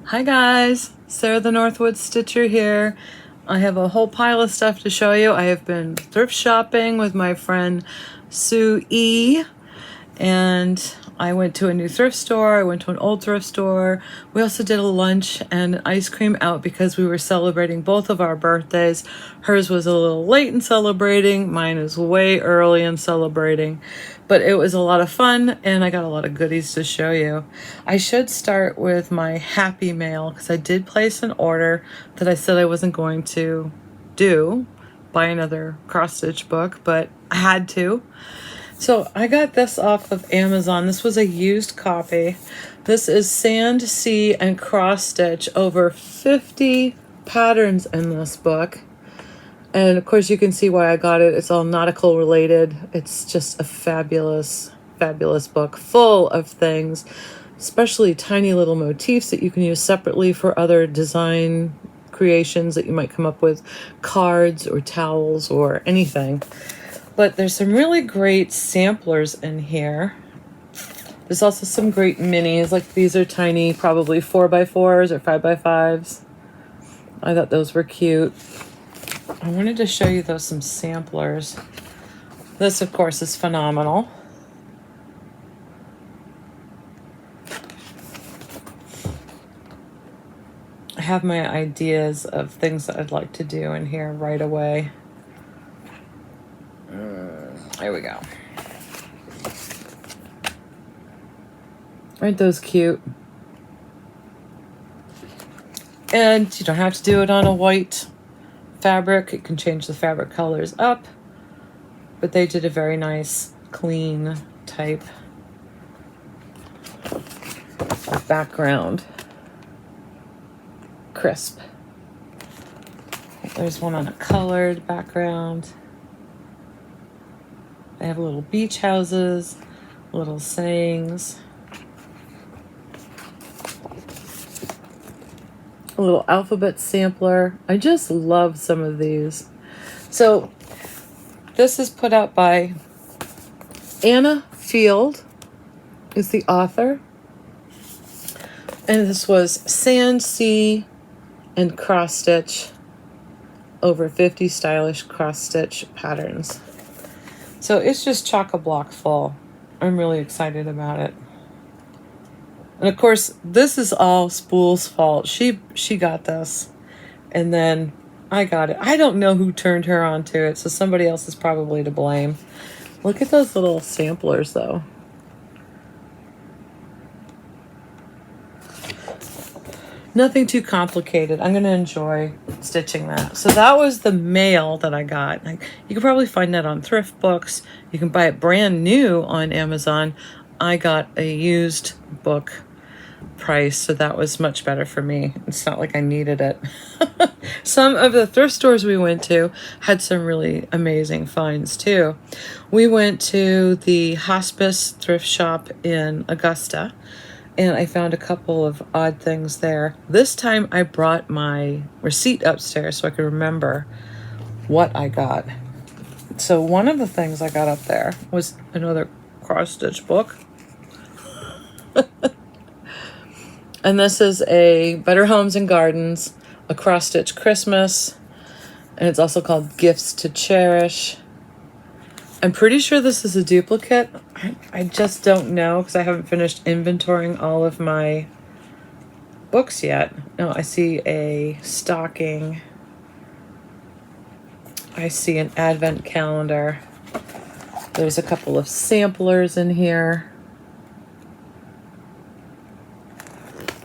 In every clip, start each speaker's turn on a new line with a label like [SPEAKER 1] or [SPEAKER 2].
[SPEAKER 1] Hi guys, Sarah the Northwoods Stitcher here. I have a whole pile of stuff to show you. I have been thrift shopping with my friend Sue E. And I went to a new thrift store. I went to an old thrift store. We also did a lunch and ice cream out because we were celebrating both of our birthdays. Hers was a little late in celebrating. Mine is way early in celebrating. But it was a lot of fun and I got a lot of goodies to show you. I should start with my happy mail because I did place an order that I said I wasn't going to buy another cross stitch book, but I had to. So I got this off of Amazon. This was a used copy. This is sand, sea, and cross stitch. Over 50 patterns in this book. And of course you can see why I got it. It's all nautical related. It's just a fabulous, fabulous book full of things, especially tiny little motifs that you can use separately for other design creations that you might come up with, cards or towels or anything. But there's some really great samplers in here. There's also some great minis, like these are tiny, probably 4x4s or 5x5s. I thought those were cute. I wanted to show you some samplers. This, of course, is phenomenal. I have my ideas of things that I'd like to do in here right away. There we go. Aren't those cute? And you don't have to do it on a white fabric. You can change the fabric colors up. But they did a very nice, clean type of background. Crisp. There's one on a colored background. They have little beach houses, little sayings, a little alphabet sampler. I just love some of these. So this is put out by Anna Field, is the author. And this was sand, sea, and cross stitch. Over 50 stylish cross stitch patterns. So it's just chock-a-block full. I'm really excited about it. And of course, this is all Spool's fault. She got this. And then I got it. I don't know who turned her onto it, so somebody else is probably to blame. Look at those little samplers, though. Nothing too complicated. I'm going to enjoy stitching that. So that was the mail that I got. You can probably find that on Thrift Books. You can buy it brand new on Amazon. I got a used book price, so that was much better for me. It's not like I needed it. Some of the thrift stores we went to had some really amazing finds too. We went to the Hospice thrift shop in Augusta, and I found a couple of odd things there. This time I brought my receipt upstairs so I could remember what I got. So one of the things I got up there was another cross-stitch book. And this is a Better Homes and Gardens, a cross-stitch Christmas. And it's also called Gifts to Cherish. I'm pretty sure this is a duplicate. I just don't know because I haven't finished inventorying all of my books yet. No, I see a stocking. I see an advent calendar. There's a couple of samplers in here.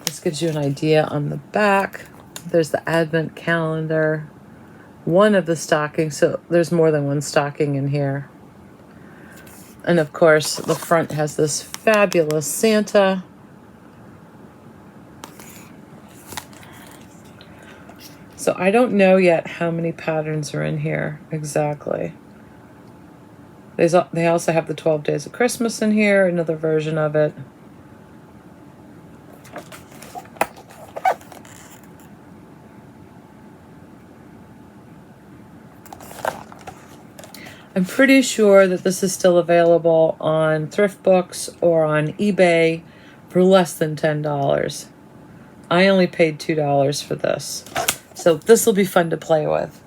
[SPEAKER 1] This gives you an idea on the back. There's the advent calendar. One of the stockings, so there's more than one stocking in here. And of course, the front has this fabulous Santa. So I don't know yet how many patterns are in here exactly. They also have the 12 Days of Christmas in here, another version of it. I'm pretty sure that this is still available on Thrift Books or on eBay for less than $10. I only paid $2 for this. So this will be fun to play with.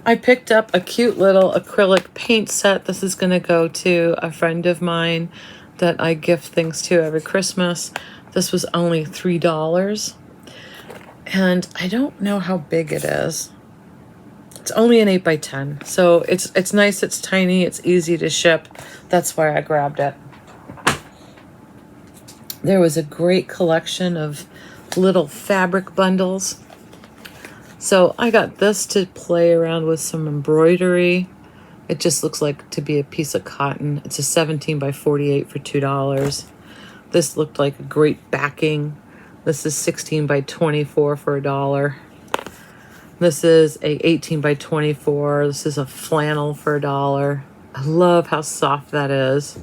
[SPEAKER 1] I picked up a cute little acrylic paint set. This is going to go to a friend of mine that I gift things to every Christmas. This was only $3. And I don't know how big it is. It's only an 8x10. So it's nice, it's tiny, it's easy to ship. That's why I grabbed it. There was a great collection of little fabric bundles. So I got this to play around with some embroidery. It just looks like to be a piece of cotton. It's a 17x48 for $2. This looked like a great backing. This is 16x24 for $1. This is a 18x24. This is a flannel for $1. I love how soft that is.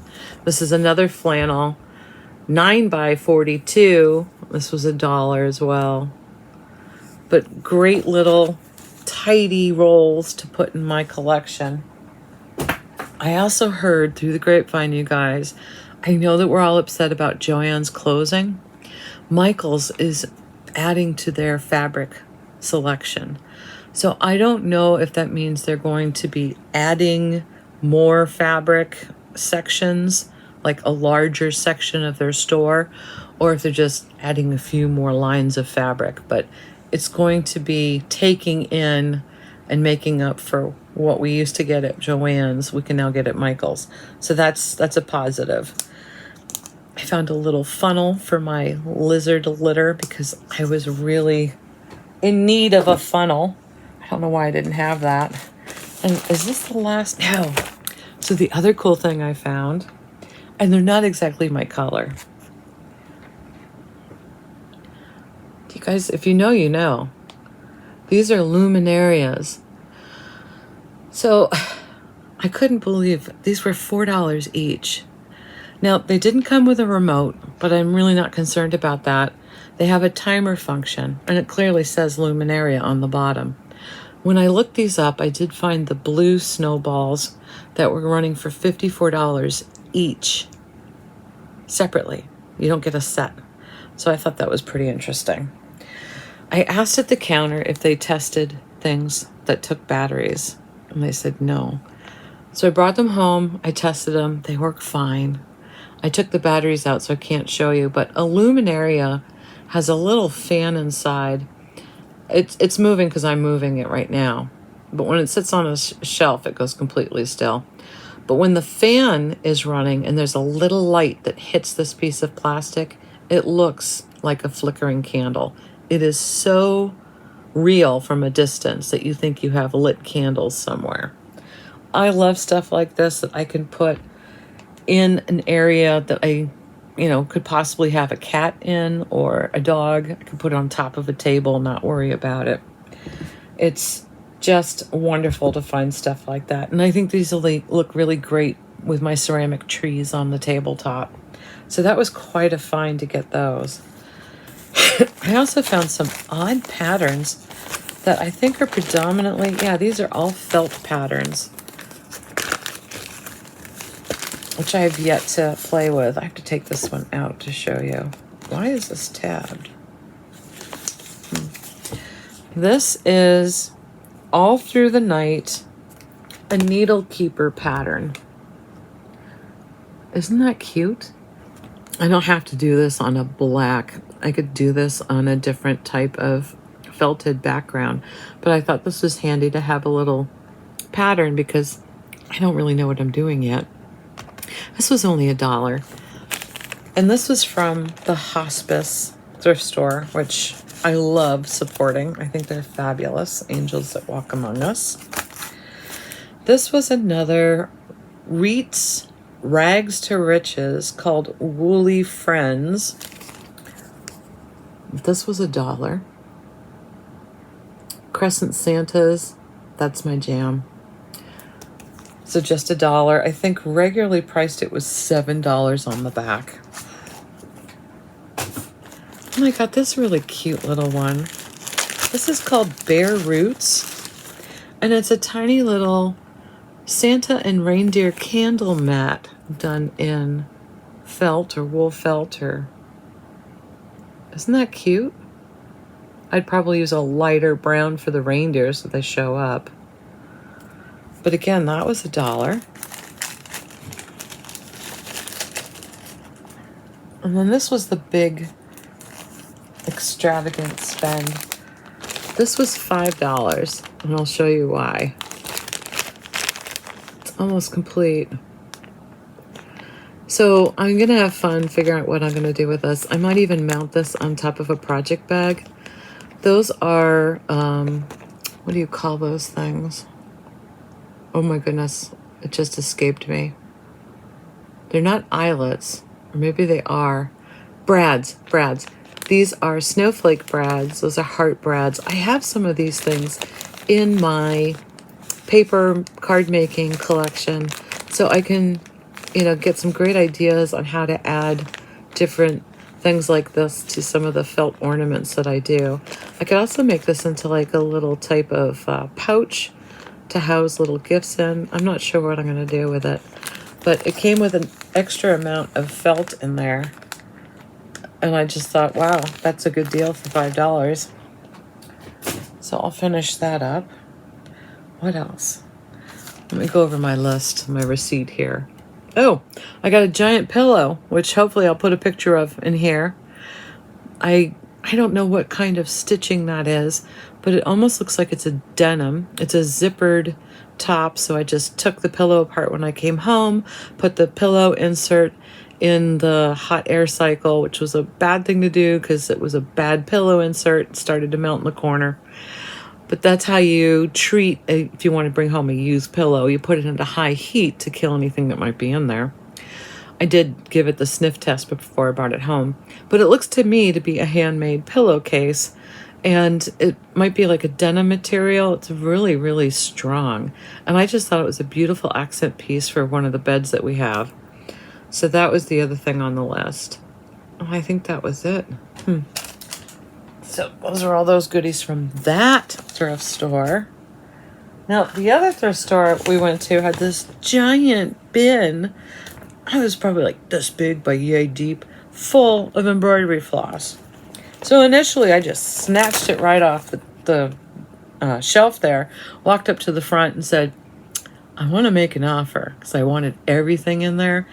[SPEAKER 1] This is another flannel, 9x42. This was $1 as well. But great little tidy rolls to put in my collection. I also heard through the grapevine, you guys, I know that we're all upset about Joann's closing. Michael's is adding to their fabric selection. So I don't know if that means they're going to be adding more fabric sections, like a larger section of their store, or if they're just adding a few more lines of fabric. But it's going to be taking in and making up for what we used to get at Joann's. We can now get at Michael's. So that's a positive. I found a little funnel for my lizard litter because I was really in need of a funnel. I don't know why I didn't have that. And is this the last? No. So the other cool thing I found, and they're not exactly my color. You guys, if you know, you know. These are luminarias. So I couldn't believe these were $4 each. Now, they didn't come with a remote, but I'm really not concerned about that. They have a timer function, and it clearly says luminaria on the bottom. When I looked these up, I did find the blue snowballs that were running for $54 each, separately. You don't get a set. So I thought that was pretty interesting. I asked at the counter if they tested things that took batteries, and they said no. So I brought them home. I tested them. They work fine. I took the batteries out, so I can't show you, but a luminaria has a little fan inside. It's moving because I'm moving it right now. But when it sits on a shelf, it goes completely still. But when the fan is running and there's a little light that hits this piece of plastic, it looks like a flickering candle. It is so real from a distance that you think you have lit candles somewhere. I love stuff like this that I can put in an area that I, could possibly have a cat in or a dog. I could put it on top of a table and not worry about it. It's just wonderful to find stuff like that. And I think these will look really great with my ceramic trees on the tabletop. So that was quite a find to get those. I also found some odd patterns that I think are predominantly, these are all felt patterns, which I have yet to play with. I have to take this one out to show you. Why is this tabbed? This is All Through the Night, a needle keeper pattern. Isn't that cute? I don't have to do this on a black. I could do this on a different type of felted background, but I thought this was handy to have a little pattern because I don't really know what I'm doing yet. This was only $1. And this was from the Hospice thrift store, which I love supporting. I think they're fabulous. Angels that walk among us. This was another Reitz Rags to Riches called Woolly Friends. This was $1. Crescent Santas, that's my jam. So just $1. I think regularly priced it was $7 on the back. And I got this really cute little one. This is called Bare Roots. And it's a tiny little Santa and reindeer candle mat done in felt or wool felt or Isn't that cute? I'd probably use a lighter brown for the reindeer so they show up. But again, that was $1. And then this was the big extravagant spend. This was $5, and I'll show you why. It's almost complete. So I'm gonna have fun figuring out what I'm gonna do with this. I might even mount this on top of a project bag. Those are, what do you call those things? Oh my goodness, it just escaped me. They're not eyelets, or maybe they are. Brads. These are snowflake brads. Those are heart brads. I have some of these things in my paper card making collection, so I can, get some great ideas on how to add different things like this to some of the felt ornaments that I do. I could also make this into like a little type of pouch to house little gifts in. I'm not sure what I'm going to do with it, but it came with an extra amount of felt in there. And I just thought, wow, that's a good deal for $5. So I'll finish that up. What else? Let me go over my list, my receipt here. Oh, I got a giant pillow, which hopefully I'll put a picture of in here. I don't know what kind of stitching that is, but it almost looks like it's a denim. It's a zippered top, so I just took the pillow apart when I came home, put the pillow insert in the hot air cycle, which was a bad thing to do because it was a bad pillow insert. It started to melt in the corner. But that's how you treat, if you want to bring home a used pillow, you put it into high heat to kill anything that might be in there. I did give it the sniff test before I brought it home. But it looks to me to be a handmade pillowcase, and it might be like a denim material. It's really, really strong. And I just thought it was a beautiful accent piece for one of the beds that we have. So that was the other thing on the list. Oh, I think that was it. So those are all those goodies from that thrift store. Now, the other thrift store we went to had this giant bin. I was probably like this big by yay deep, full of embroidery floss. So initially I just snatched it right off the shelf there, walked up to the front and said, I want to make an offer because I wanted everything in there.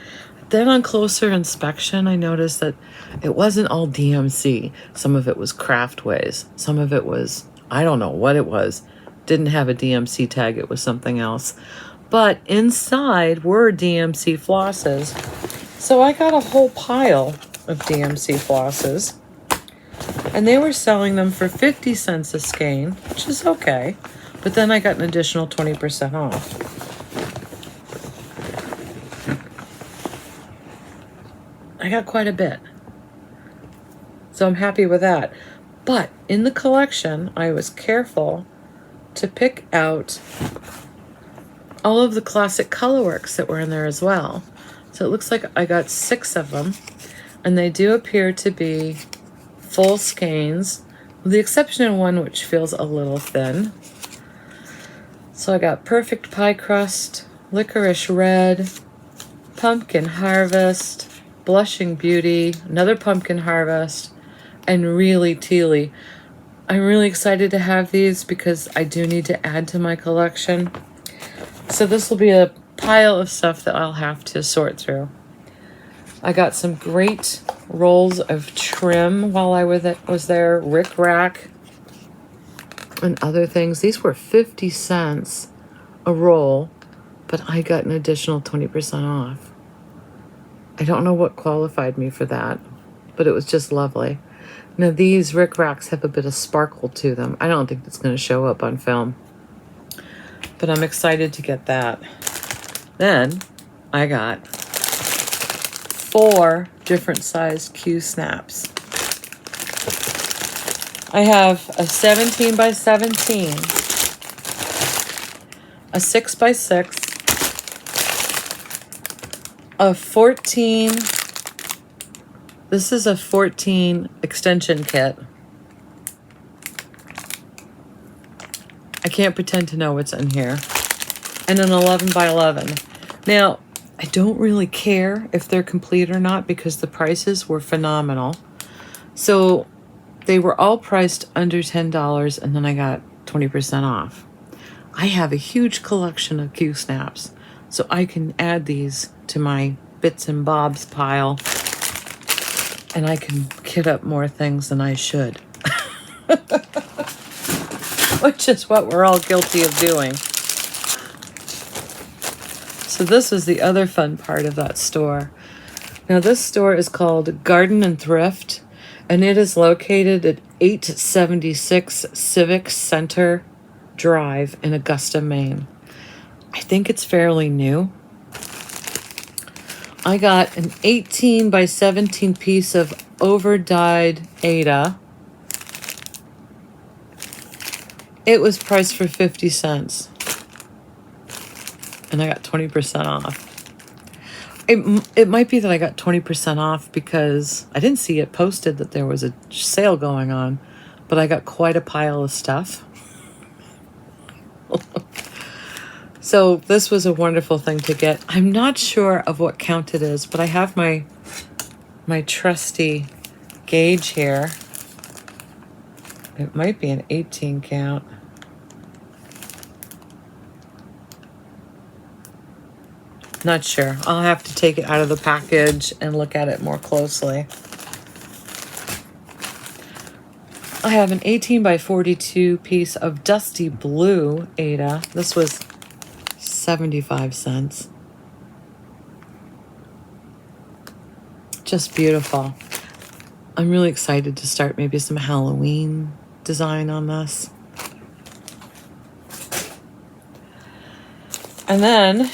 [SPEAKER 1] Then on closer inspection, I noticed that it wasn't all DMC. Some of it was Craftways. Some of it was, I don't know what it was. Didn't have a DMC tag. It was something else. But inside were DMC flosses. So I got a whole pile of DMC flosses. And they were selling them for 50 cents a skein, which is okay. But then I got an additional 20% off. I got quite a bit. So I'm happy with that. But in the collection, I was careful to pick out all of the classic colorworks that were in there as well. So it looks like I got 6 of them, and they do appear to be full skeins, with the exception of one which feels a little thin. So I got Perfect Pie Crust, Licorice Red, Pumpkin Harvest, Blushing Beauty, another Pumpkin Harvest, and Really Tealy. I'm really excited to have these because I do need to add to my collection. So this will be a pile of stuff that I'll have to sort through. I got some great rolls of trim while I was there, Rick Rack and other things. These were 50 cents a roll, but I got an additional 20% off. I don't know what qualified me for that, but it was just lovely. Now these Rick Racks have a bit of sparkle to them. I don't think it's going to show up on film, but I'm excited to get that. Then I got 4 different sized Q snaps. I have a 17 by 17, a 6 by 6, a 14. This is a 14 extension kit. I can't pretend to know what's in here. And an 11 by 11. Now, I don't really care if they're complete or not because the prices were phenomenal. So They were all priced under $10, and then I got 20% off. I have a huge collection of Q-snaps, so I can add these to my bits and bobs pile, and I can kit up more things than I should. Which is what we're all guilty of doing. So this is the other fun part of that store. Now this store is called Garden and Thrift, and it is located at 876 Civic Center Drive in Augusta, Maine. I think it's fairly new. I got an 18 by 17 piece of over-dyed Aida. It was priced for 50 cents. And I got 20% off. It might be that I got 20% off because I didn't see it posted that there was a sale going on, but I got quite a pile of stuff. So this was a wonderful thing to get. I'm not sure of what count it is, but I have my trusty gauge here. It might be an 18 count. Not sure. I'll have to take it out of the package and look at it more closely. I have an 18 by 42 piece of dusty blue Aida. This was 75 cents. Just beautiful. I'm really excited to start maybe some Halloween design on this. And then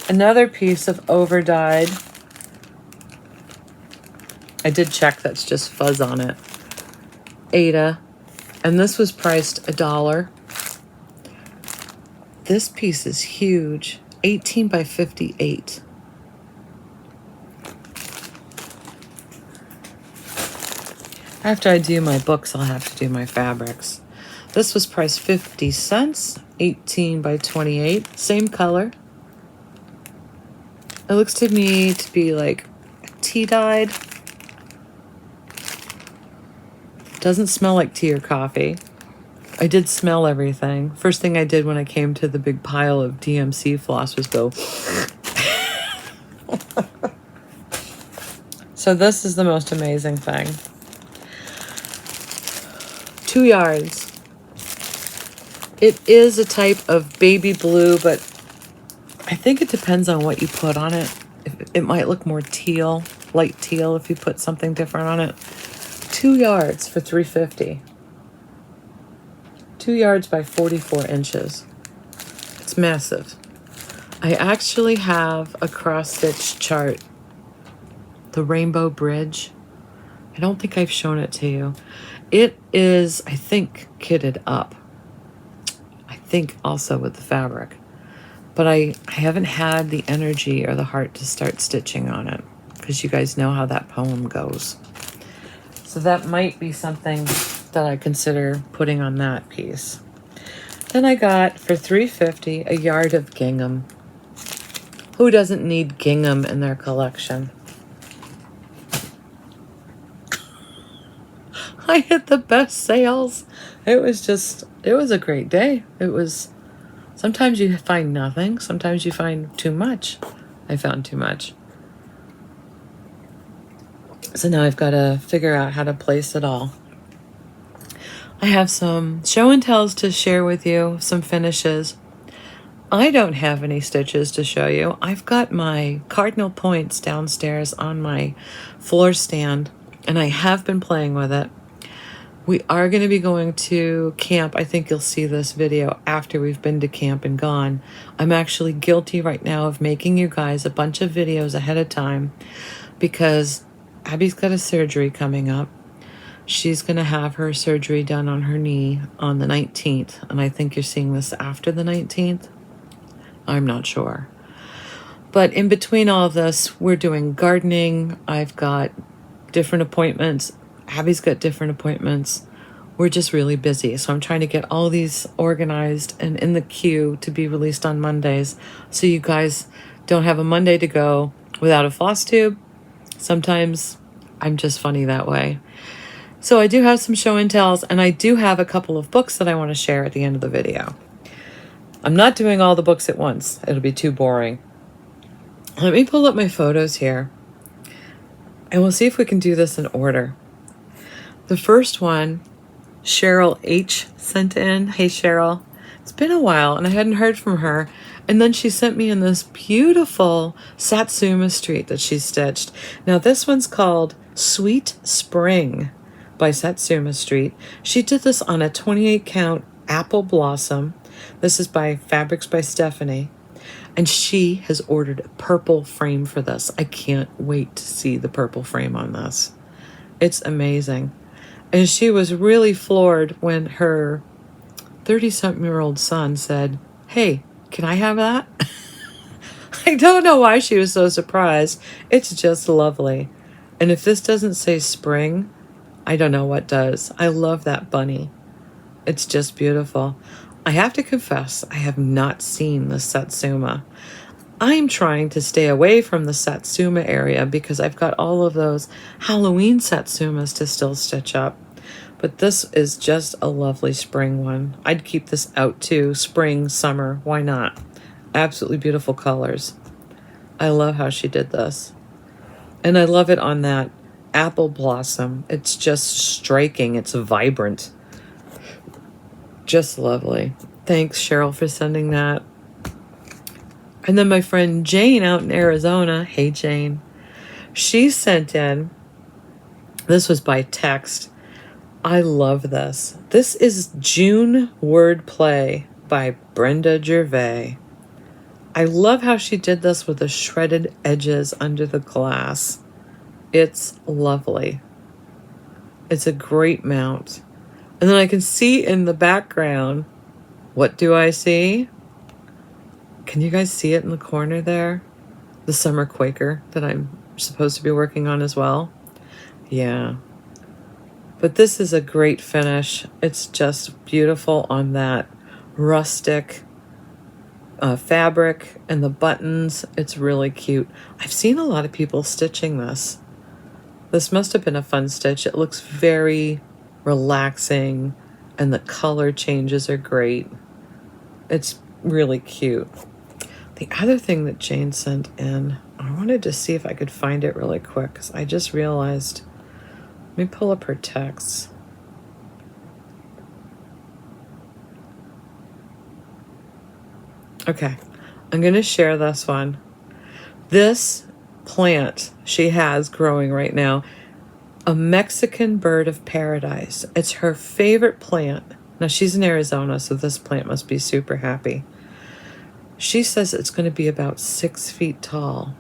[SPEAKER 1] another piece of over-dyed. I did check, that's just fuzz on it. Aida. And this was priced $1. This piece is huge. 18 by 58. After I do my books, I'll have to do my fabrics. This was priced 50 cents. 18 by 28. Same color. It looks to me to be like tea-dyed. Doesn't smell like tea or coffee. I did smell everything. First thing I did when I came to the big pile of DMC floss was go. So this is the most amazing thing. 2 yards. It is a type of baby blue, but I think it depends on what you put on it. It might look more teal, light teal if you put something different on it. 2 yards for $3.50. 2 yards by 44 inches. It's massive. I actually have a cross-stitch chart. The Rainbow Bridge. I don't think I've shown it to you. It is, I think, kitted up. I think also with the fabric. But I haven't had the energy or the heart to start stitching on it because you guys know how that poem goes. So that might be something that I consider putting on that piece. Then I got, for $3.50, a yard of gingham. Who doesn't need gingham in their collection? I hit the best sales. It was a great day. Sometimes you find nothing. Sometimes you find too much. I found too much. So now I've got to figure out how to place it all. I have some show and tells to share with you, some finishes. I don't have any stitches to show you. I've got my cardinal points downstairs on my floor stand, and I have been playing with it. We are going to be going to camp. I think you'll see this video after we've been to camp and gone. I'm actually guilty right now of making you guys a bunch of videos ahead of time because Abby's got a surgery coming up. She's going to have her surgery done on her knee on the 19th. And I think you're seeing this after the 19th. I'm not sure. But in between all of this, we're doing gardening. I've got different appointments. Abby's got different appointments. We're just really busy. So I'm trying to get all these organized and in the queue to be released on Mondays. So you guys don't have a Monday to go without a floss tube. Sometimes I'm just funny that way. So I do have some show and tells, and I do have a couple of books that I want to share at the end of the video. I'm not doing all the books at once. It'll be too boring. Let me pull up my photos here, and we'll see if we can do this in order. The first one, Cheryl H. sent in. Hey, Cheryl. It's been a while, and I hadn't heard from her. And then she sent me in this beautiful Satsuma Street that she stitched. Now, this one's called Sweet Spring by Satsuma Street. She did this on a 28 count apple blossom. This is by Fabrics by Stephanie. And she has ordered a purple frame for this. I can't wait to see the purple frame on this. It's amazing. And she was really floored when her 30-something-year-old son said, "Hey, can I have that?" I don't know why she was so surprised. It's just lovely. And if this doesn't say spring, I don't know what does. I love that bunny. It's just beautiful. I have to confess, I have not seen the Satsuma. I'm trying to stay away from the Satsuma area because I've got all of those Halloween Satsumas to still stitch up. But this is just a lovely spring one. I'd keep this out too. Spring, summer, why not? Absolutely beautiful colors. I love how she did this. And I love it on that apple blossom. It's just striking. It's vibrant. Just lovely. Thanks, Cheryl, for sending that. And then my friend Jane out in Arizona. Hey, Jane. She sent in, this was by text. I love this. This is June Wordplay by Brenda Gervais. I love how she did this with the shredded edges under the glass. It's lovely. It's a great mount. And then I can see in the background, what do I see? Can you guys see it in the corner there? The Summer Quaker that I'm supposed to be working on as well. Yeah. But this is a great finish. It's just beautiful on that rustic fabric and the buttons. It's really cute. I've seen a lot of people stitching this. This must have been a fun stitch. It looks very relaxing and the color changes are great. It's really cute. The other thing that Jane sent in, I wanted to see if I could find it really quick because I just realized. Let me pull up her text. Okay, I'm going to share this one. This plant she has growing right now, a Mexican bird of paradise. It's her favorite plant. Now, she's in Arizona, so this plant must be super happy. She says it's going to be about 6 feet tall.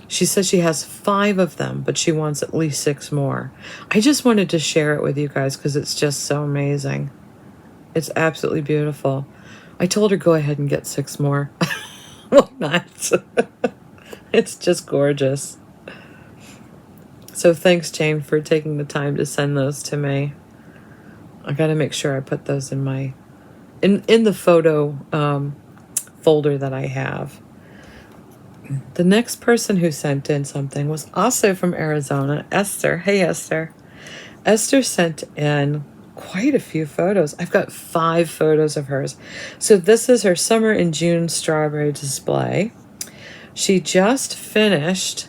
[SPEAKER 1] She says she has 5 of them, but she wants at least 6 more. I just wanted to share it with you guys because it's just so amazing. It's absolutely beautiful. I told her go ahead and get 6 more. Why not? It's just gorgeous. So thanks, Jane, for taking the time to send those to me. I got to make sure I put those in my in the photo folder that I have. The next person who sent in something was also from Arizona, Esther. Hey, Esther. Esther sent in quite a few photos. I've got 5 photos of hers. So this is her summer and June strawberry display. She just finished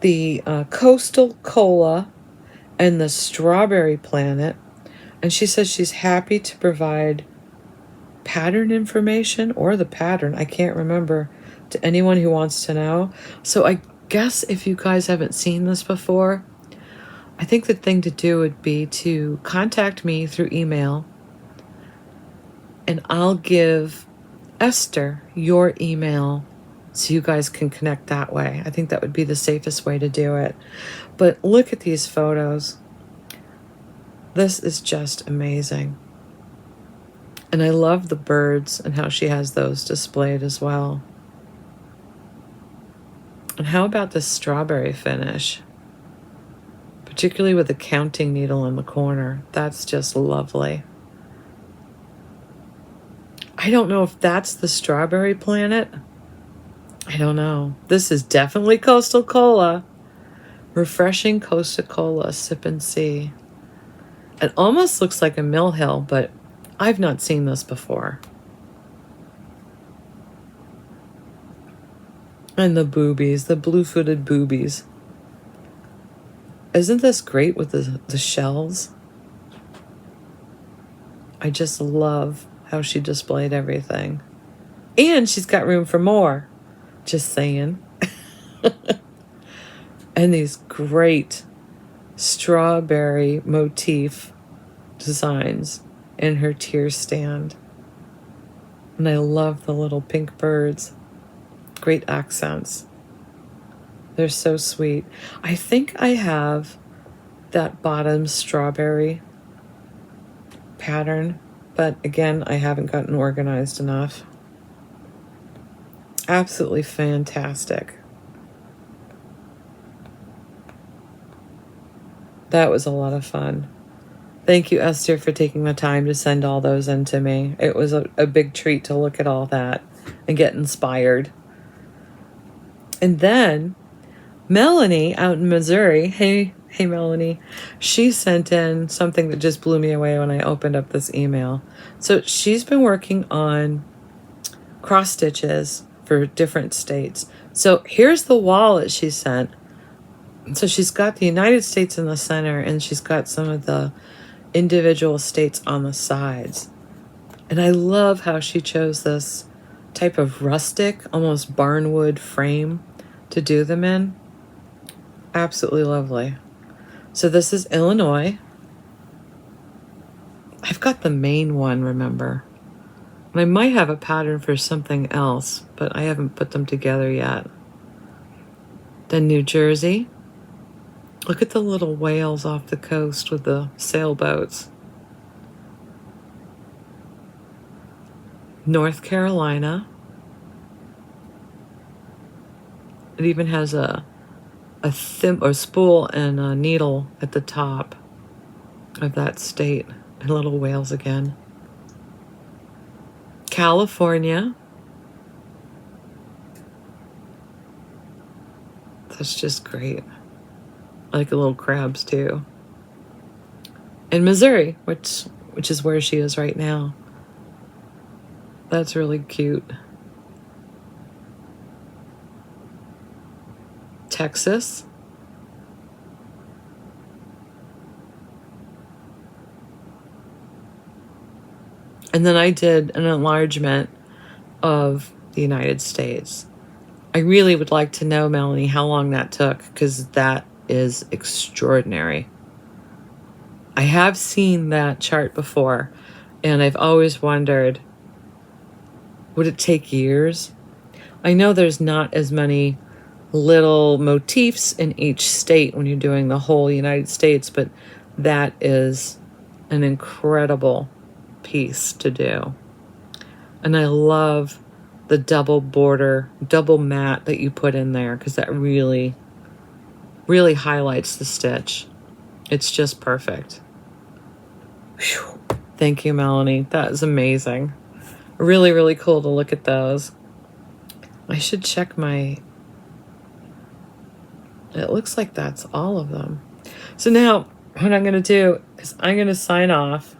[SPEAKER 1] the Coastal Cola and the Strawberry Planet. And she says she's happy to provide pattern information or the pattern, I can't remember, to anyone who wants to know. So I guess if you guys haven't seen this before, I think the thing to do would be to contact me through email and I'll give Esther your email so you guys can connect that way. I think that would be the safest way to do it. But look at these photos. This is just amazing. And I love the birds and how she has those displayed as well. And how about this strawberry finish? Particularly with the counting needle in the corner. That's just lovely. I don't know if that's the Strawberry Planet. I don't know. This is definitely Coastal Cola. Refreshing Coca-Cola, sip and see. It almost looks like a mill hill, but I've not seen this before. And the boobies, the blue-footed boobies. Isn't this great with the shells? I just love how she displayed everything. And she's got room for more. Just saying. And these great strawberry motif designs in her tier stand. And I love the little pink birds. Great accents. They're so sweet. I think I have that bottom strawberry pattern, but again, I haven't gotten organized enough. Absolutely fantastic. That was a lot of fun. Thank you, Esther, for taking the time to send all those in to me. It was a big treat to look at all that and get inspired. And then Melanie out in Missouri, hey Melanie, she sent in something that just blew me away when I opened up this email. So she's been working on cross stitches for different states. So here's the wallet she sent. So she's got the United States in the center, and she's got some of the individual states on the sides. And I love how she chose this type of rustic, almost barnwood frame to do them in. Absolutely lovely. So this is Illinois. I've got the main one, remember? And I might have a pattern for something else, but I haven't put them together yet. Then New Jersey. Look at the little whales off the coast with the sailboats. North Carolina. It even has a spool and a needle at the top of that state. And little whales again. California. That's just great. I like the little crabs too. And Missouri, which is where she is right now. That's really cute. Texas. And then I did an enlargement of the United States. I really would like to know, Melanie, how long that took, because that is extraordinary. I have seen that chart before, and I've always wondered, would it take years? I know there's not as many little motifs in each state when you're doing the whole United States, but that is an incredible piece to do. And I love the double border, double mat that you put in there, because that really highlights the stitch. It's just perfect. Whew. Thank you, Melanie. That is amazing. Really, really cool to look at those. I should check my... It looks like that's all of them. So now, what I'm going to do is I'm going to sign off.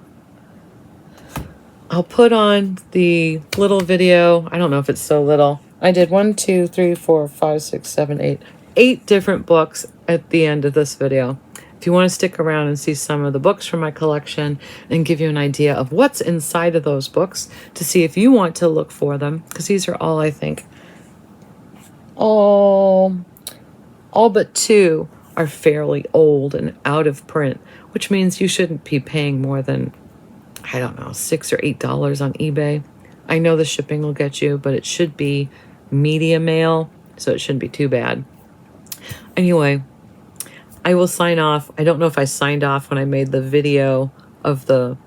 [SPEAKER 1] I'll put on the little video. I don't know if it's so little. I did 1, 2, 3, 4, 5, 6, 7, 8. 8 different books at the end of this video. If you want to stick around and see some of the books from my collection and give you an idea of what's inside of those books to see if you want to look for them, because these are all, I think, all but 2 are fairly old and out of print, which means you shouldn't be paying more than, I don't know, $6 or $8 on eBay. I know the shipping will get you, but it should be media mail, so it shouldn't be too bad. Anyway, I will sign off. I don't know if I signed off when I made the video of the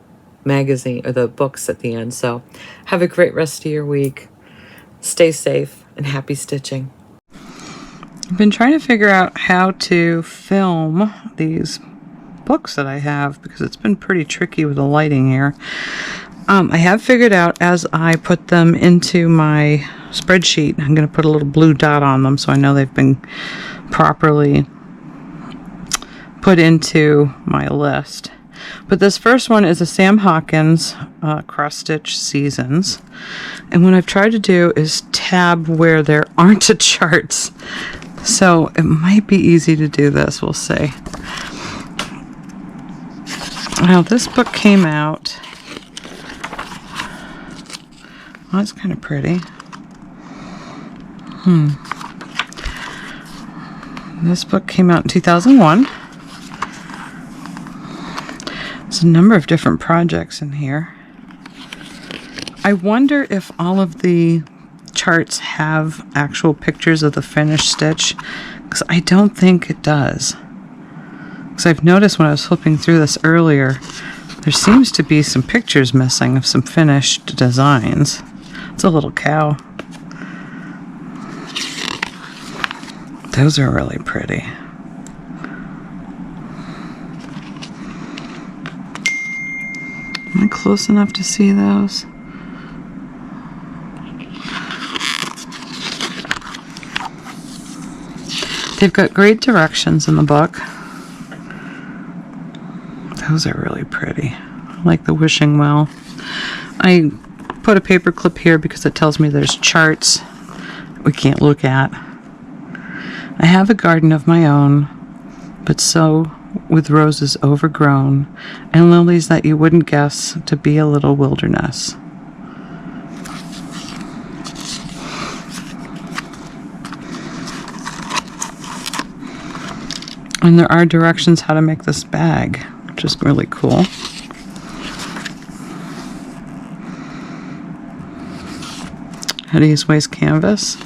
[SPEAKER 1] magazine or the books at the end. So have a great rest of your week. Stay safe and happy stitching. I've been trying to figure out how to film these books that I have because it's been pretty tricky with the lighting here. I have figured out as I put them into my spreadsheet, I'm going to put a little blue dot on them so I know they've been properly put into my list. But this first one is a Sam Hawkins cross stitch seasons, and what I've tried to do is tab where there aren't a charts, so it might be easy to do this. We'll see. Now this book came out. Oh, that's kind of pretty. This book came out in 2001. There's a number of different projects in here. I wonder if all of the charts have actual pictures of the finished stitch, because I don't think it does. Because I've noticed when I was flipping through this earlier, there seems to be some pictures missing of some finished designs. It's a little cow. Those are really pretty. Am I close enough to see those? They've got great directions in the book. Those are really pretty. I like the wishing well. I put a paper clip here because it tells me there's charts we can't look at. I have a garden of my own, but so with roses overgrown and lilies that you wouldn't guess to be a little wilderness. And there are directions how to make this bag, which is really cool. How to use waste canvas.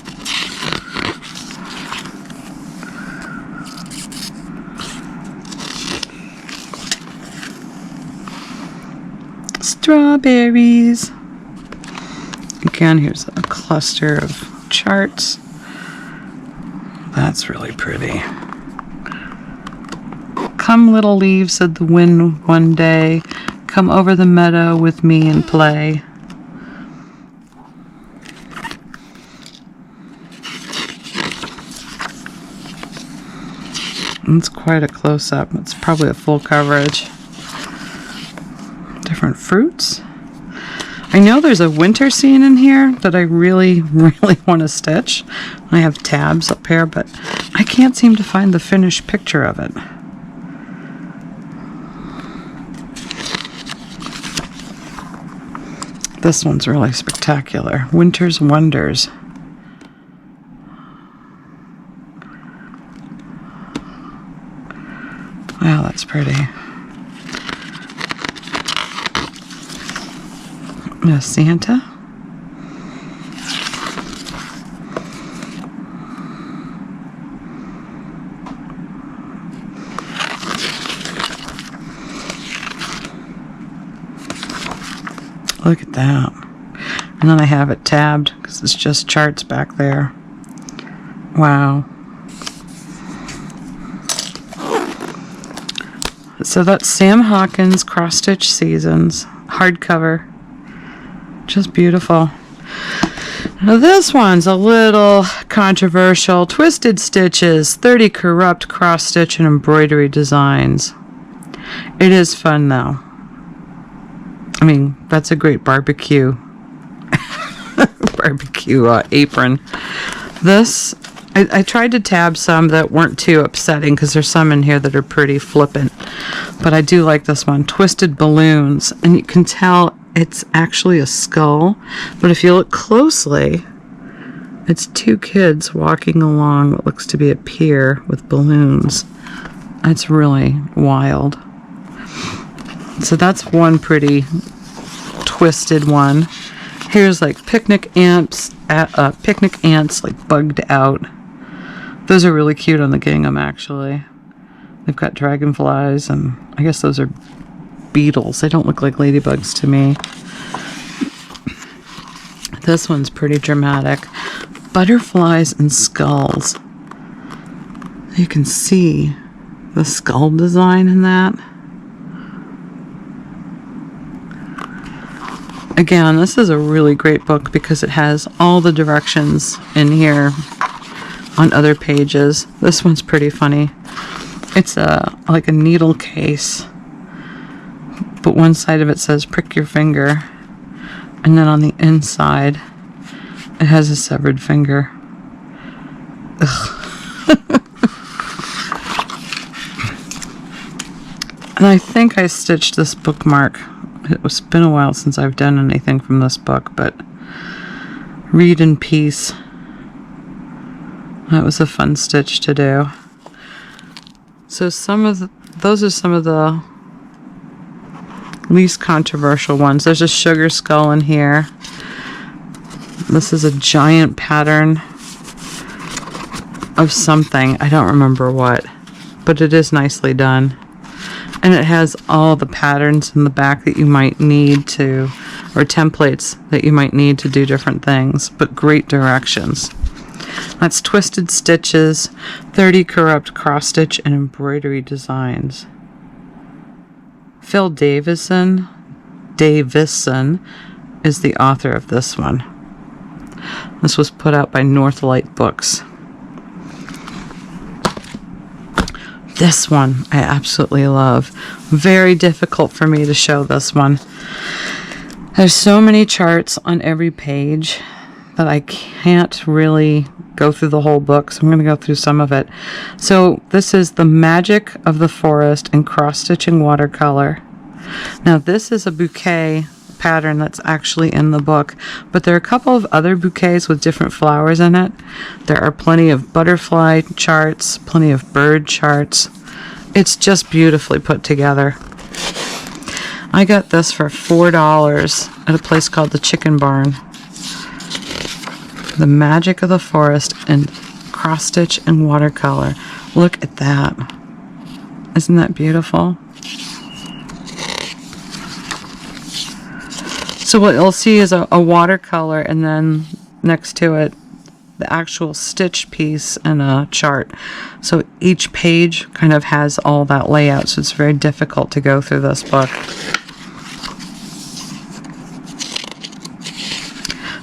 [SPEAKER 1] Strawberries. Again, here's a cluster of charts. That's really pretty. Come little leaves, said the wind one day, come over the meadow with me and play. It's quite a close-up. It's probably a full coverage. Different fruits. I know there's a winter scene in here that I really, really want to stitch. I have tabs up here, but I can't seem to find the finished picture of it. This one's really spectacular. Winter's Wonders. Wow, that's pretty. A Santa. Look at that. And then I have it tabbed because it's just charts back there. Wow. So that's Sam Hawkins Cross Stitch Seasons hardcover. Just beautiful. Now this one's a little controversial. Twisted Stitches, 30 corrupt cross stitch and embroidery designs. It is fun though. I mean, that's a great barbecue apron. This, I tried to tab some that weren't too upsetting because there's some in here that are pretty flippant. But I do like this one, Twisted Balloons. And you can tell it's actually a skull. But if you look closely, it's two kids walking along what looks to be a pier with balloons. That's really wild. So that's one pretty twisted one. Here's like picnic ants like bugged out. Those are really cute on the gingham actually. They've got dragonflies and I guess those are beetles. They don't look like ladybugs to me. This one's pretty dramatic. Butterflies and skulls. You can see the skull design in that. Again, this is a really great book because it has all the directions in here on other pages. This one's pretty funny. It's like a needle case, but one side of it says prick your finger, and then on the inside it has a severed finger. Ugh. And I think I stitched this bookmark. It's been a while since I've done anything from this book, but Read in Peace. That was a fun stitch to do. So those are some of the least controversial ones. There's a sugar skull in here. This is a giant pattern of something. I don't remember what, but it is nicely done. And it has all the patterns in the back that you might need to, or templates that you might need to do different things, but great directions. That's Twisted Stitches, 30 Corrupt Cross Stitch and Embroidery Designs. Phil Davison is the author of this one. This was put out by Northlight Books. This one I absolutely love. Very difficult for me to show this one. There's so many charts on every page that I can't really go through the whole book, so I'm going to go through some of it. So this is The Magic of the Forest in cross-stitching watercolor. Now this is a bouquet pattern that's actually in the book, but there are a couple of other bouquets with different flowers in it. There are plenty of butterfly charts, plenty of bird charts. It's just beautifully put together. I got this for $4 at a place called the Chicken Barn. The Magic of the Forest in cross stitch and watercolor. Look at that. Isn't that beautiful? So what you'll see is a watercolor, and then next to it the actual stitch piece and a chart. So each page kind of has all that layout, so it's very difficult to go through this book.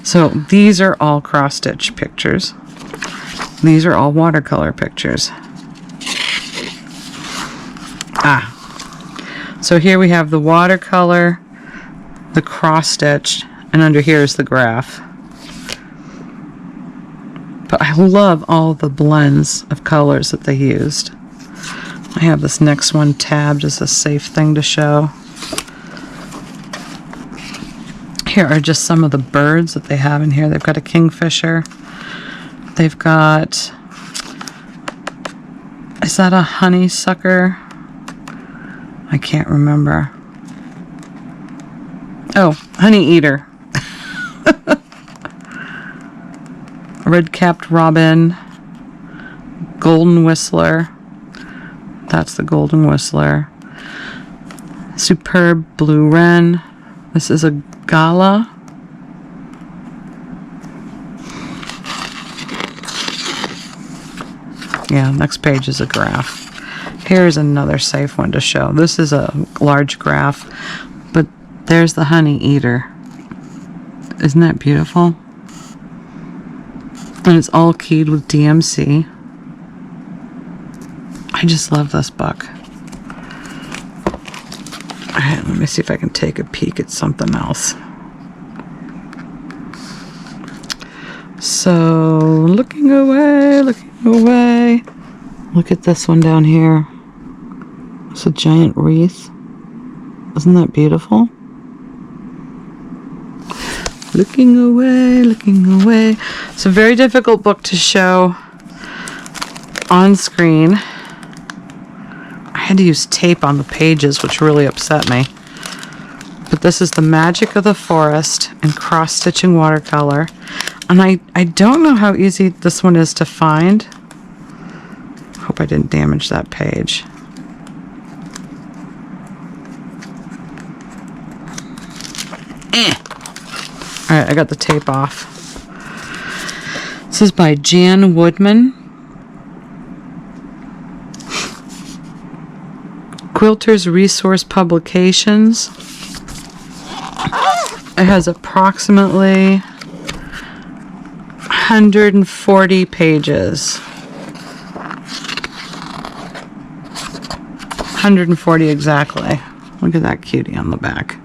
[SPEAKER 1] So these are all cross stitch pictures. These are all watercolor pictures. So here we have the watercolor, the cross stitch, and under here is the graph. But I love all the blends of colors that they used. I have this next one tabbed as a safe thing to show. Here are just some of the birds that they have in here. They've got a kingfisher. They've got, is that a honeysucker? I can't remember. Oh, honey eater. Red-capped robin, golden whistler. That's the golden whistler. Superb blue wren. This is a gala. Yeah, next page is a graph. Here's another safe one to show. This is a large graph, but there's the honey eater. Isn't that beautiful? And it's all keyed with DMC. I just love this book. Alright, let me see if I can take a peek at something else. So, looking away. Look at this one down here. It's a giant wreath. Isn't that beautiful? Looking away. It's a very difficult book to show on screen. I had to use tape on the pages, which really upset me. But this is The Magic of the Forest in cross-stitching watercolor. And I don't know how easy this one is to find. Hope I didn't damage that page. Alright, I got the tape off. This is by Jan Woodman. Quilters Resource Publications. It has approximately 140 pages. 140 exactly. Look at that cutie on the back.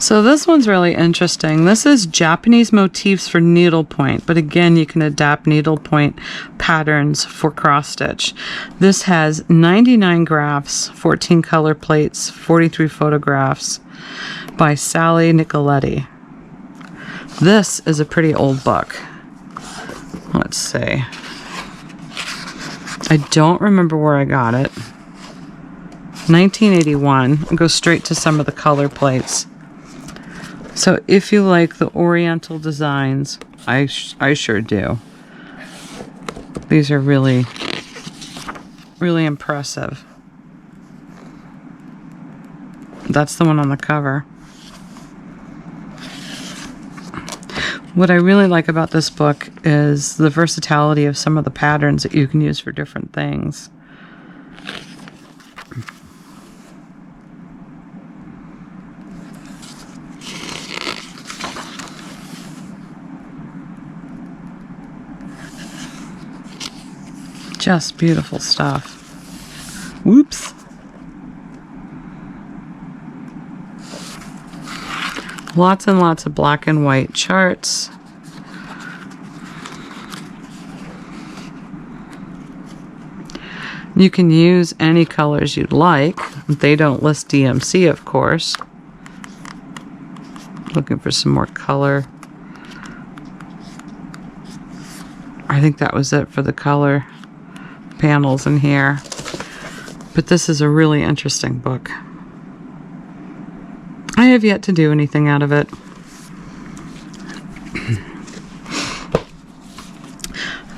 [SPEAKER 1] So this one's really interesting. This is Japanese motifs for needlepoint, but again, you can adapt needlepoint patterns for cross stitch. This has 99 graphs, 14 color plates, 43 photographs by Sally Nicoletti. This is a pretty old book. Let's see. I don't remember where I got it. 1981. I'll go straight to some of the color plates. So if you like the Oriental designs, I sure do. These are really, really impressive. That's the one on the cover. What I really like about this book is the versatility of some of the patterns that you can use for different things. Just beautiful stuff. Whoops. Lots and lots of black and white charts. You can use any colors you'd like. They don't list DMC, of course. Looking for some more color. I think that was it for the color panels in here. But this is a really interesting book. I have yet to do anything out of it.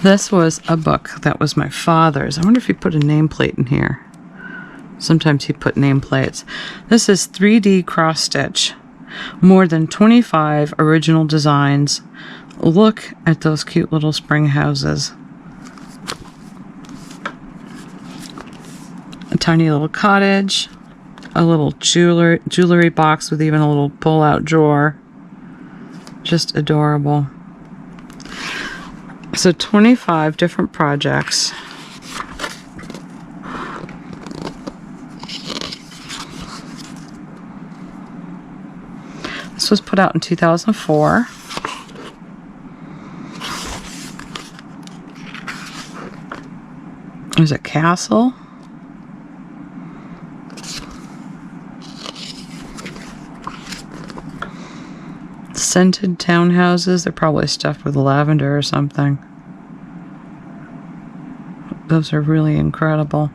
[SPEAKER 1] This was a book that was my father's. I wonder if he put a nameplate in here. Sometimes he put nameplates. This is 3D cross stitch. More than 25 original designs. Look at those cute little spring houses. A tiny little cottage. A little jewelry box with even a little pull-out drawer. Just adorable. So 25 different projects. This was put out in 2004. There's a castle. Scented townhouses. They're probably stuffed with lavender or something. Those are really incredible.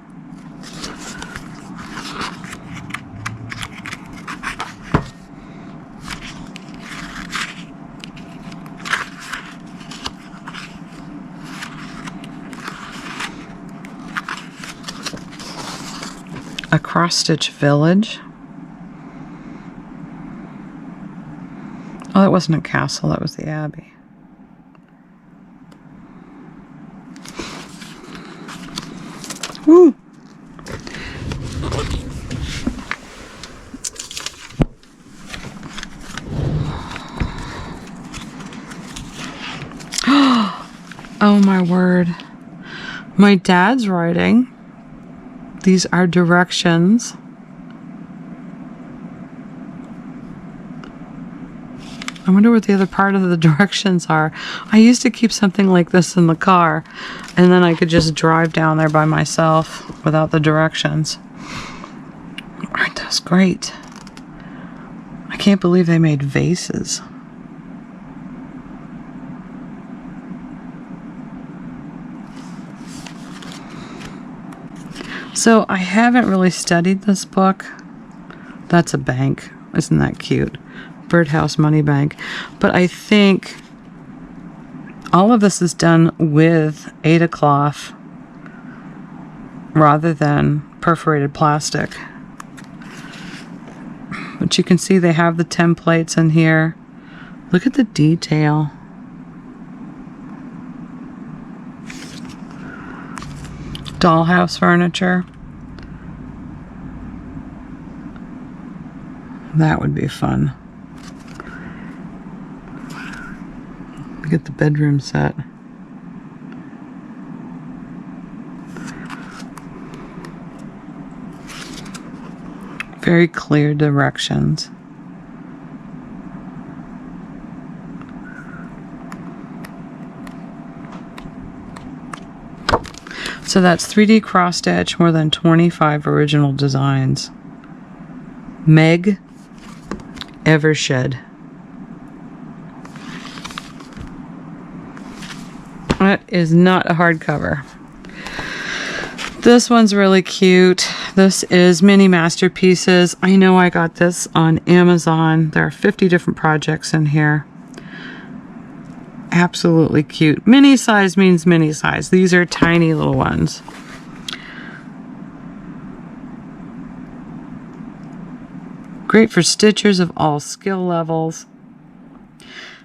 [SPEAKER 1] A cross-stitch village. Oh, that wasn't a castle, that was the abbey. Woo! Oh my word. My dad's writing. These are directions. I wonder what the other part of the directions are. I used to keep something like this in the car, and then I could just drive down there by myself without the directions. Aren't those great? I can't believe they made vases. So I haven't really studied this book. That's a bank. Isn't that cute? Birdhouse Money Bank. But I think all of this is done with Aida cloth rather than perforated plastic. But you can see they have the templates in here. Look at the detail. Dollhouse furniture. That would be fun. Get the bedroom set. Very clear directions. So that's 3D cross stitch, more than 25 original designs. Meg Evershed. That is not a hardcover. This one's really cute. This is Mini Masterpieces. I know I got this on Amazon. There are 50 different projects in here. Absolutely cute. Mini size means mini size. These are tiny little ones. Great for stitchers of all skill levels.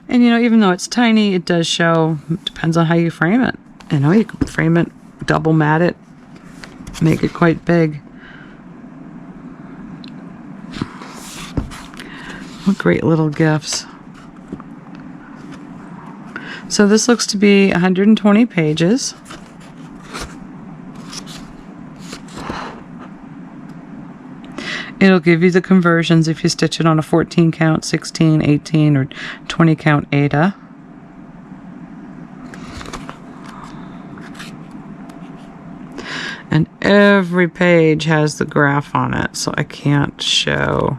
[SPEAKER 1] And you know, even though it's tiny, it does show, it depends on how you frame it. You know, you can frame it, double mat it, make it quite big. What great little gifts. So this looks to be 120 pages. It'll give you the conversions if you stitch it on a 14 count, 16, 18, or 20 count Aida. And every page has the graph on it, so I can't show.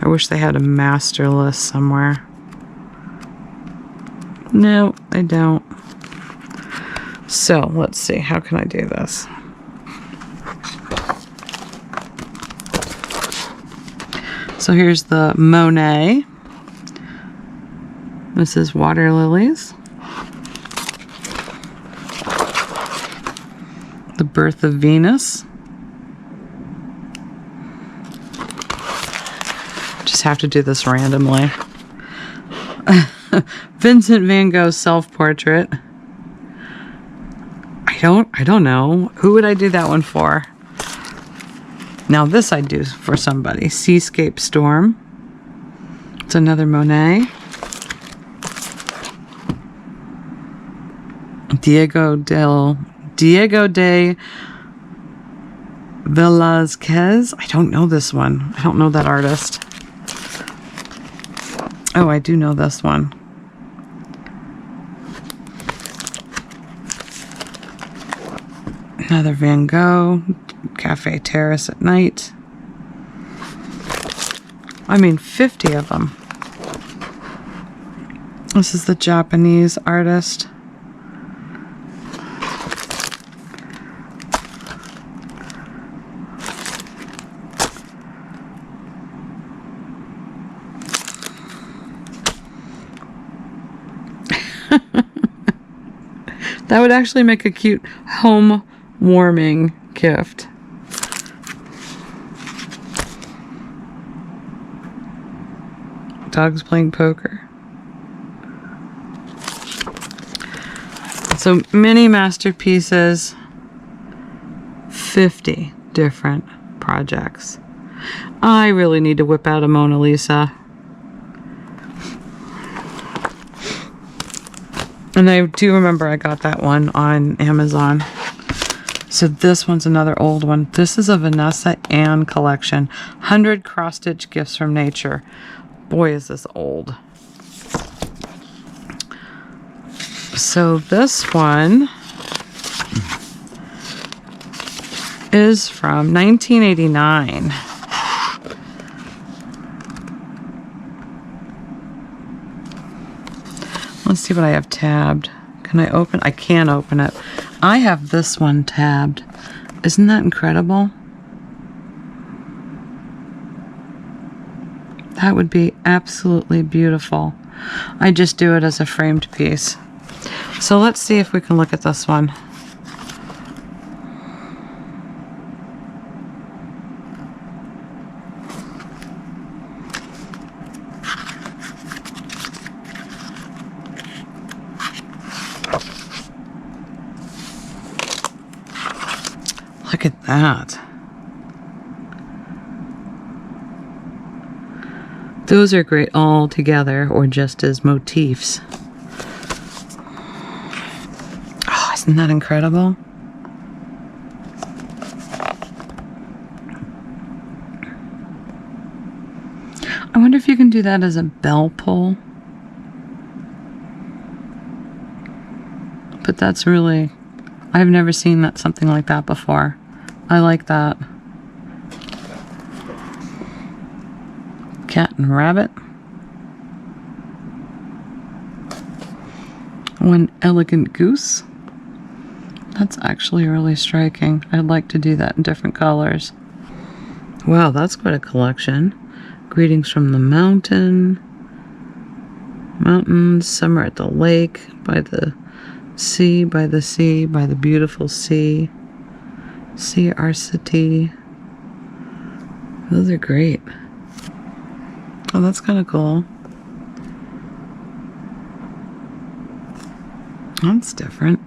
[SPEAKER 1] I wish they had a master list somewhere. No, I don't. So let's see, how can I do this? So here's the Monet. This is Water Lilies. The Birth of Venus. Just have to do this randomly. Vincent van Gogh's self-portrait. I don't know. Who would I do that one for? Now this I'd do for somebody. Seascape Storm. It's another Monet. Diego de Velázquez. I don't know this one. I don't know that artist. Oh, I do know this one. Another Van Gogh. Cafe Terrace at Night. I mean, 50 of them. This is the Japanese artist. That would actually make a cute home warming gift. Dogs playing poker. So many masterpieces, 50 different projects. I really need to whip out a Mona Lisa. And I do remember I got that one on Amazon. So this one's another old one. This is a Vanessa Ann collection. 100 cross-stitch gifts from nature. Boy, is this old. So this one is from 1989. Let's see what I have tabbed. Can I open? I can't open it. I have this one tabbed. Isn't that incredible? That would be absolutely beautiful. I just do it as a framed piece. So let's see if we can look at this one. Look at that. Those are great all together or just as motifs. Oh, isn't that incredible? I wonder if you can do that as a bell pull. But that's really, I've never seen that something like that before. I like that. Cat and rabbit. One elegant goose. That's actually really striking. I'd like to do that in different colors. Wow, that's quite a collection. Greetings from the mountains, summer at the lake, by the sea, by the sea, by the beautiful sea, sea our city. Those are great. Oh, that's kind of cool. That's different.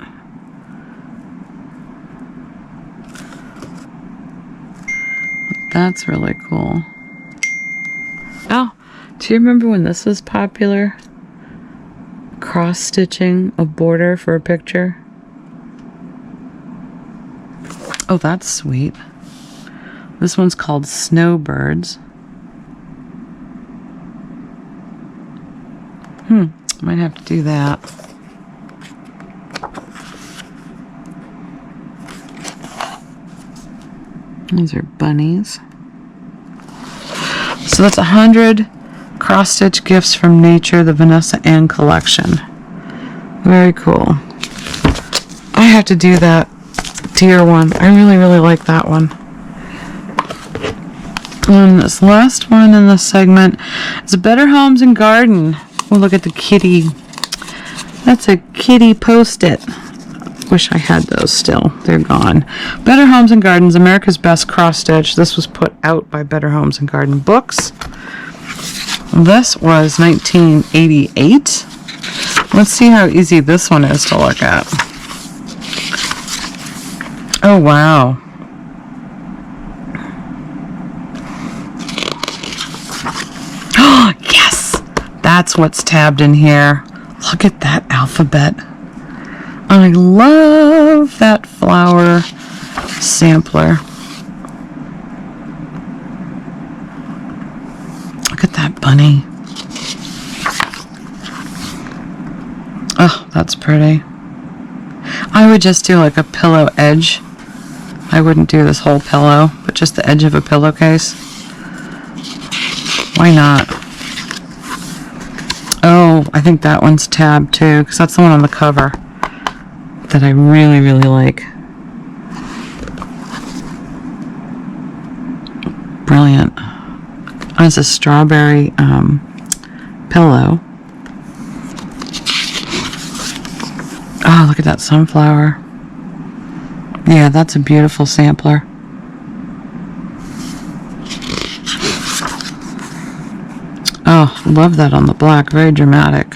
[SPEAKER 1] That's really cool. Oh, do you remember when this was popular? Cross-stitching a border for a picture. Oh, that's sweet. This one's called Snowbirds. Might have to do that. These are bunnies. So that's 100 cross-stitch gifts from nature, the Vanessa Ann collection. Very cool. I have to do that deer one. I really, really like that one. And this last one in this segment is Better Homes and Garden. Oh, look at the kitty. That's a kitty post-it. Wish I had those still. They're gone. Better Homes and Gardens, America's Best Cross-Stitch. This was put out by Better Homes and Garden Books. This was 1988. Let's see how easy this one is to look at. Oh, wow. Oh, yes! That's what's tabbed in here. Look at that alphabet. I love that flower sampler. Look at that bunny. Oh, that's pretty. I would just do like a pillow edge. I wouldn't do this whole pillow, but just the edge of a pillowcase. Why not? Oh, I think that one's tabbed too, because that's the one on the cover that I really, really like. Brilliant. Oh, it's a strawberry pillow. Oh, look at that sunflower. Yeah, that's a beautiful sampler. Oh, love that on the black. Very dramatic.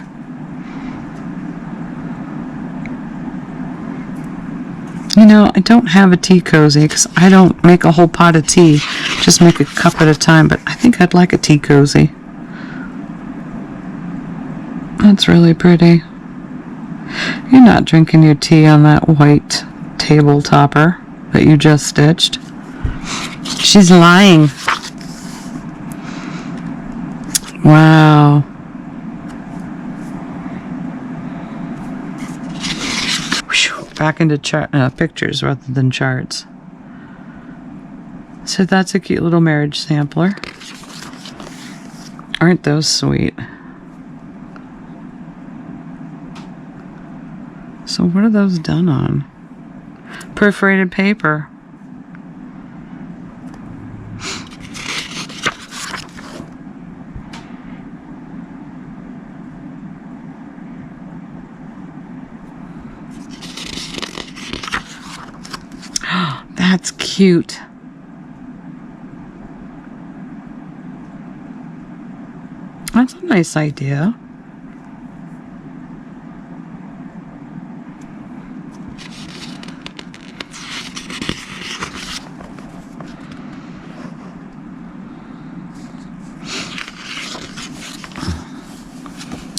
[SPEAKER 1] You know, I don't have a tea cozy because I don't make a whole pot of tea. Just make a cup at a time, but I think I'd like a tea cozy. That's really pretty. You're not drinking your tea on that white table topper that you just stitched. She's lying. Wow. Back into pictures rather than charts. So that's a cute little marriage sampler. Aren't those sweet? So what are those done on? Perforated paper. That's cute. That's a nice idea.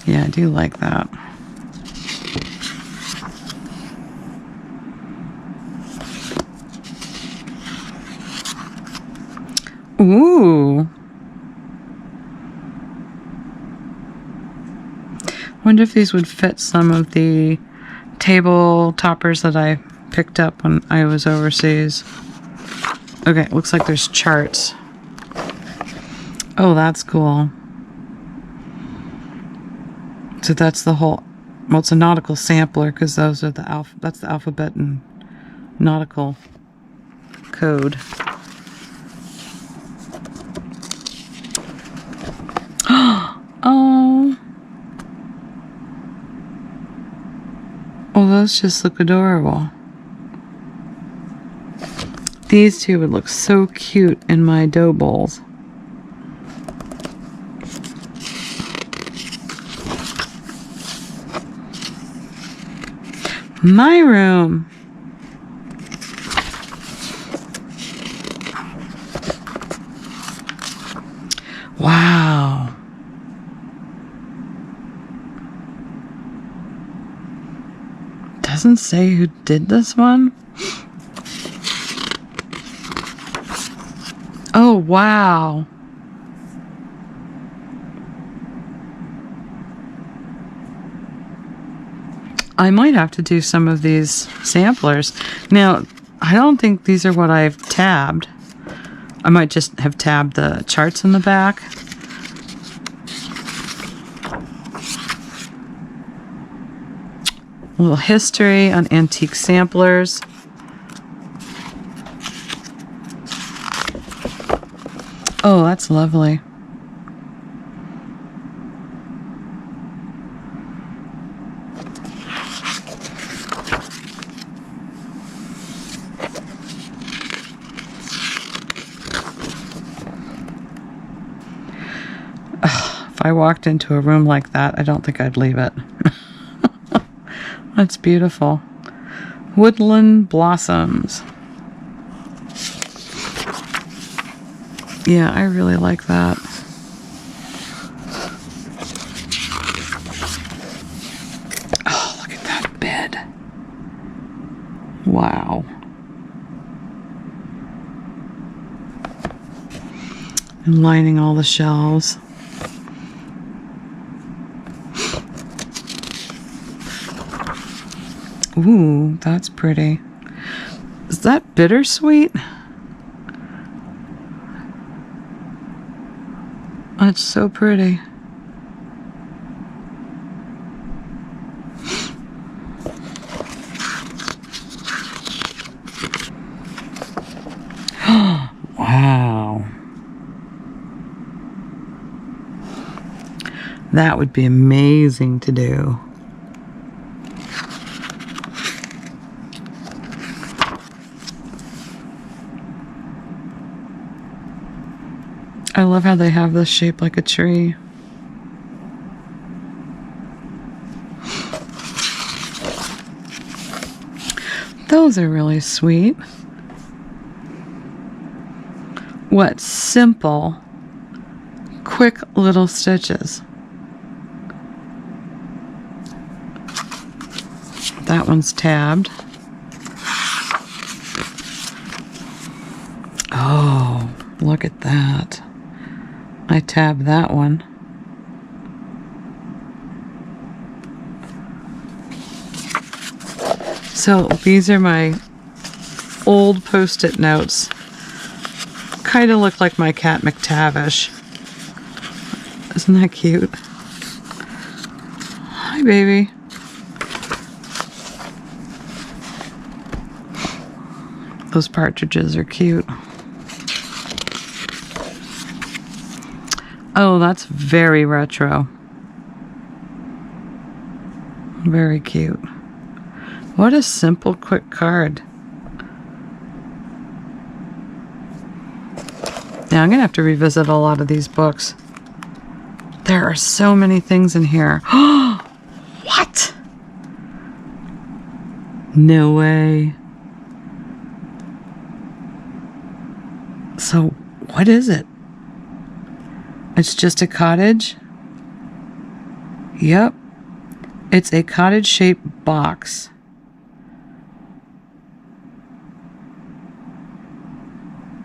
[SPEAKER 1] Yeah, I do like that. Ooh. Wonder if these would fit some of the table toppers that I picked up when I was overseas. Okay, looks like there's charts. Oh, that's cool. So that's the whole, well, it's a nautical sampler because those are the that's the alphabet and nautical code. Oh. Oh, those just look adorable. These two would look so cute in my dough bowls. My room. Wow. Doesn't say who did this one. Oh, wow. I might have to do some of these samplers. Now, I don't think these are what I've tabbed. I might just have tabbed the charts in the back. A little history on antique samplers. Oh, that's lovely. If I walked into a room like that, I don't think I'd leave it. That's beautiful. Woodland blossoms. Yeah, I really like that. Oh, look at that bed. Wow. And lining all the shelves. Ooh, that's pretty. Is that bittersweet? That's so pretty. Wow. That would be amazing to do. I love how they have this shape like a tree. Those are really sweet. What simple, quick little stitches. That one's tabbed. Oh, look at that. I tabbed that one. So these are my old Post-it notes. Kind of look like my cat McTavish. Isn't that cute? Hi, baby. Those partridges are cute. Oh, that's very retro. Very cute. What a simple, quick card. Now I'm going to have to revisit a lot of these books. There are so many things in here. What? No way. So, what is it? It's just a cottage? Yep. It's a cottage-shaped box.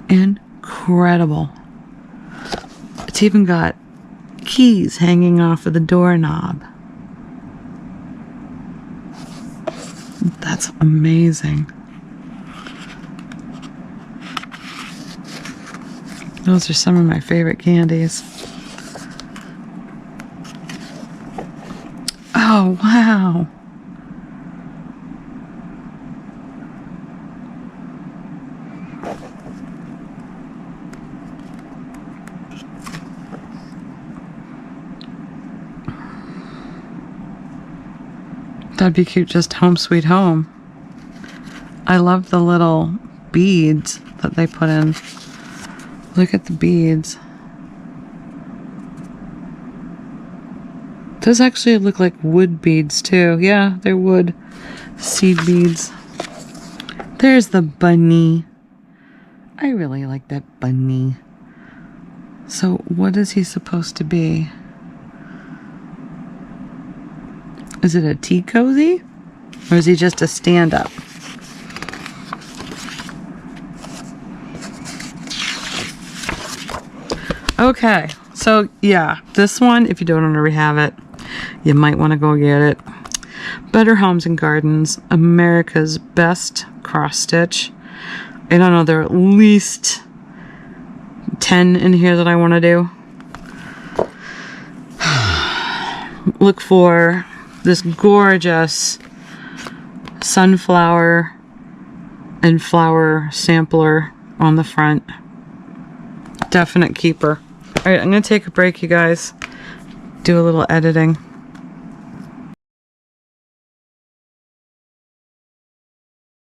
[SPEAKER 1] Incredible. It's even got keys hanging off of the doorknob. That's amazing. Those are some of my favorite candies. Oh, wow. That'd be cute, just home sweet home. I love the little beads that they put in. Look at the beads. Those actually look like wood beads too. Yeah, they're wood seed beads. There's the bunny. I really like that bunny. So what is he supposed to be? Is it a tea cozy? Or is he just a stand-up? Okay, so yeah, this one, if you don't already have it, you might want to go get it. Better Homes and Gardens, America's Best Cross Stitch. I don't know, there are at least 10 in here that I want to do. Look for this gorgeous sunflower and flower sampler on the front. Definite keeper. Alright, I'm going to take a break, you guys. Do a little editing.